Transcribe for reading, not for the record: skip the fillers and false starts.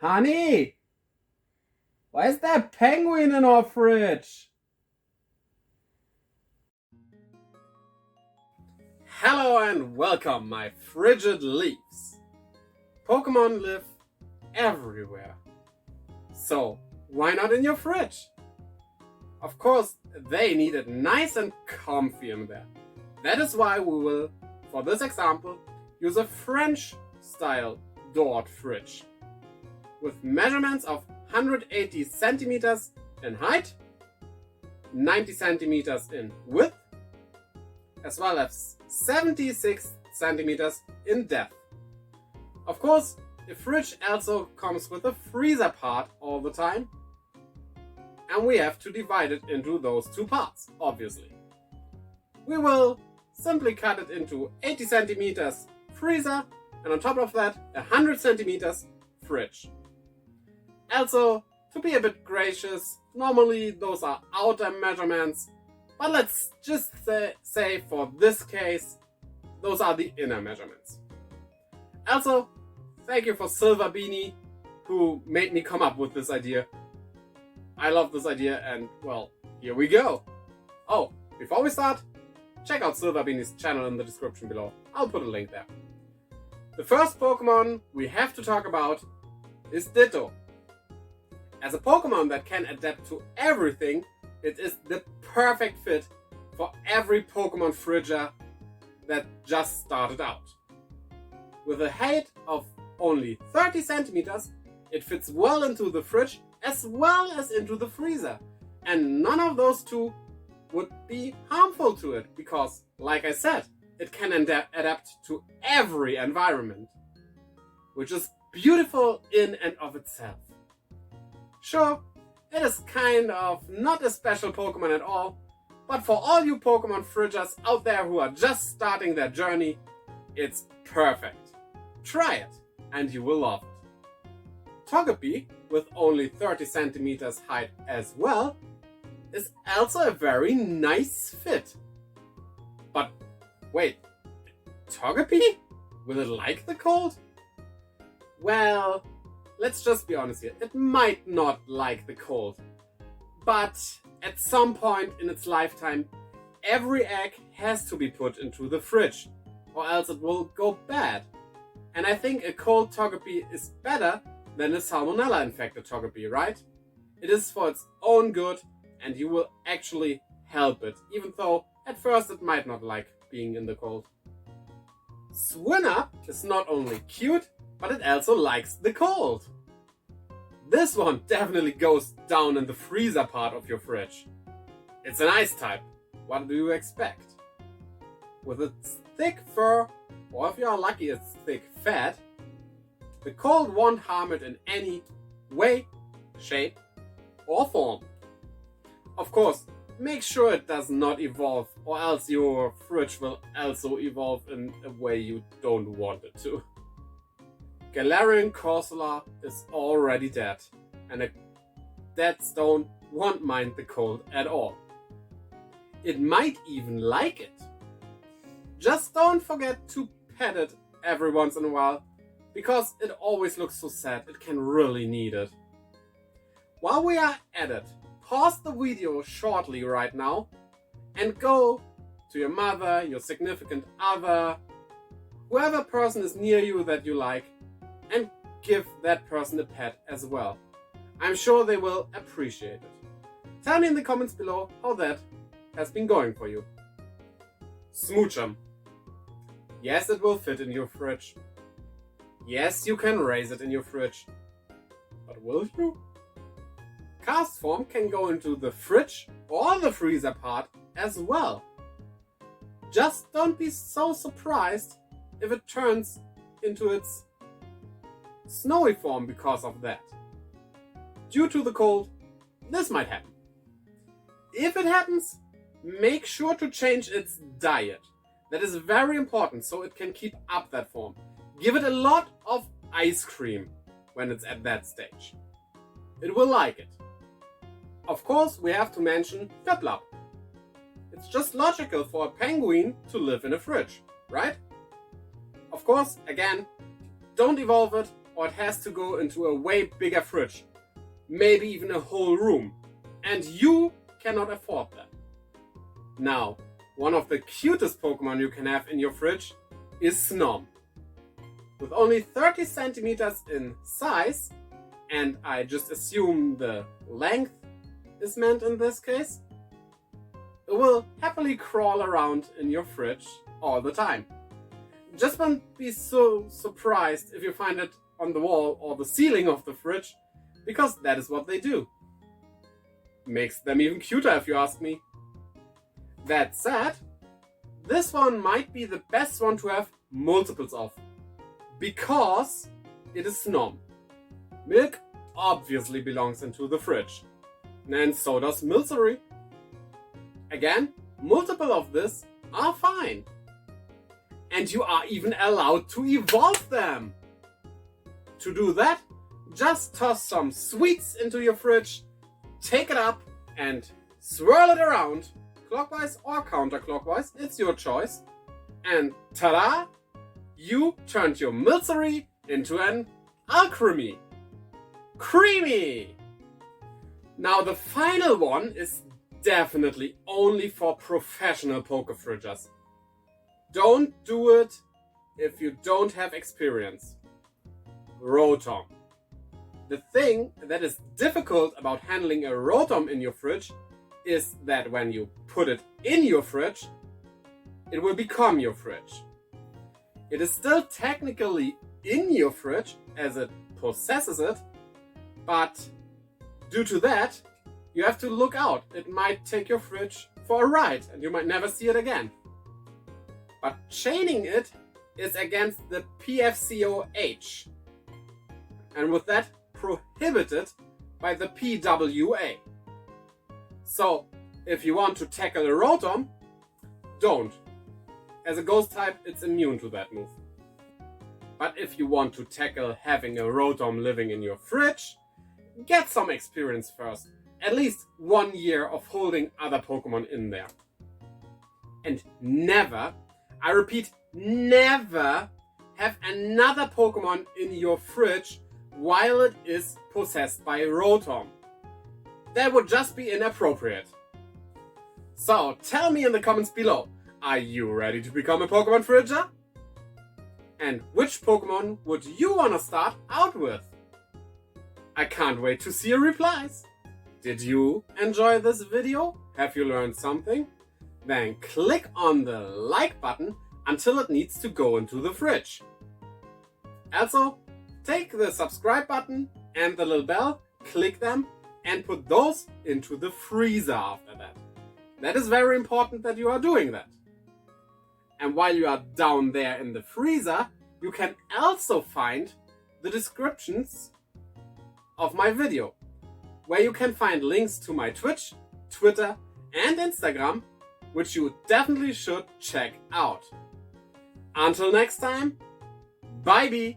Honey, why is there a penguin in our fridge? Hello and welcome, my frigid leaves. Pokemon live everywhere. So, why not in your fridge? Of course, they need it nice and comfy in there. That is why we will, for this example, use a French-style doored fridge with measurements of 180 centimeters in height, 90 centimeters in width, as well as 76 centimeters in depth. Of course, the fridge also comes with a freezer part all the time, and we have to divide it into those two parts, obviously. We will simply cut it into 80 centimeters freezer, and on top of that, 100 centimeters fridge. Also, to be a bit gracious, normally those are outer measurements, but let's just say for this case, those are the inner measurements. Also, thank you for Silver Beanie, who made me come up with this idea. I love this idea, and well, here we go. Oh, before we start, check out Silver Beanie's channel in the description below. I'll put a link there. The first Pokemon we have to talk about is Ditto. As a Pokemon that can adapt to everything, it is the perfect fit for every Pokemon fridger that just started out. With a height of only 30 centimeters, it fits well into the fridge as well as into the freezer. And none of those two would be harmful to it because, like I said, it can adapt to every environment, which is beautiful in and of itself. Sure, it is kind of not a special Pokemon at all, but for all you Pokemon fridgers out there who are just starting their journey, it's perfect. Try it, and you will love it. Togepi, with only 30 centimeters height as well, is also a very nice fit. But wait, Togepi? Will it like the cold? Well, let's just be honest here, it might not like the cold. But at some point in its lifetime, every egg has to be put into the fridge, or else it will go bad. And I think a cold Togepi is better than a salmonella infected Togepi, right? It is for its own good, and you will actually help it, even though at first it might not like being in the cold. Swinub is not only cute, but it also likes the cold. This one definitely goes down in the freezer part of your fridge. It's an ice type. What do you expect? With its thick fur, or if you are lucky its thick fat, the cold won't harm it in any way, shape, or form. Of course, make sure it does not evolve, or else your fridge will also evolve in a way you don't want it to. Galarian Corsola is already dead, and a dead stone won't mind the cold at all. It might even like it. Just don't forget to pet it every once in a while, because it always looks so sad, it can really need it. While we are at it, pause the video shortly right now and go to your mother, your significant other, whoever person is near you that you like, and give that person a pet as well. I'm sure they will appreciate it. Tell me in the comments below how that has been going for you. Smoochum. Yes, it will fit in your fridge. Yes, you can raise it in your fridge. But will you? Castform can go into the fridge or the freezer part as well. Just don't be so surprised if it turns into its snowy form because of that. Due to the cold, this might happen. If it happens, make sure to change its diet. That is very important so it can keep up that form. Give it a lot of ice cream when it's at that stage. It will like it. Of course, we have to mention Piplup. It's just logical for a penguin to live in a fridge, right? Of course, again, don't evolve it, or it has to go into a way bigger fridge, maybe even a whole room, and you cannot afford that. Now, one of the cutest Pokemon you can have in your fridge is Snom. With only 30 centimeters in size, and I just assume the length is meant in this case, it will happily crawl around in your fridge all the time. Just don't be so surprised if you find it on the wall or the ceiling of the fridge, because that is what they do. Makes them even cuter if you ask me. That said, this one might be the best one to have multiples of, because it is Snom. Milk obviously belongs into the fridge, and so does Milcery. Again, multiple of this are fine. And you are even allowed to evolve them. To do that, just toss some sweets into your fridge, take it up and swirl it around, clockwise or counterclockwise, it's your choice. And ta-da! You turned your Milcery into an Alcremie. Creamy! Now the final one is definitely only for professional Poke-Fridgers. Don't do it if you don't have experience. Rotom. The thing that is difficult about handling a Rotom in your fridge is that when you put it in your fridge, it will become your fridge. It is still technically in your fridge as it possesses it, but due to that, you have to look out. It might take your fridge for a ride and you might never see it again. But chaining it is against the PFCOH, and with that prohibited by the PWA. So if you want to tackle a Rotom, don't. As a ghost type, it's immune to that move. But if you want to tackle having a Rotom living in your fridge, get some experience first. At least 1 year of holding other Pokemon in there. And never, I repeat, never have another Pokemon in your fridge while it is possessed by a Rotom. That would just be inappropriate. So tell me in the comments below, are you ready to become a Pokemon Fridger? And which Pokemon would you want to start out with? I can't wait to see your replies. Did you enjoy this video? Have you learned something? Then click on the like button until it needs to go into the fridge. Also, take the subscribe button and the little bell, click them and put those into the freezer after that. That is very important that you are doing that. And while you are down there in the freezer, you can also find the descriptions of my video, where you can find links to my Twitch, Twitter and Instagram, which you definitely should check out. Until next time, bye-bye!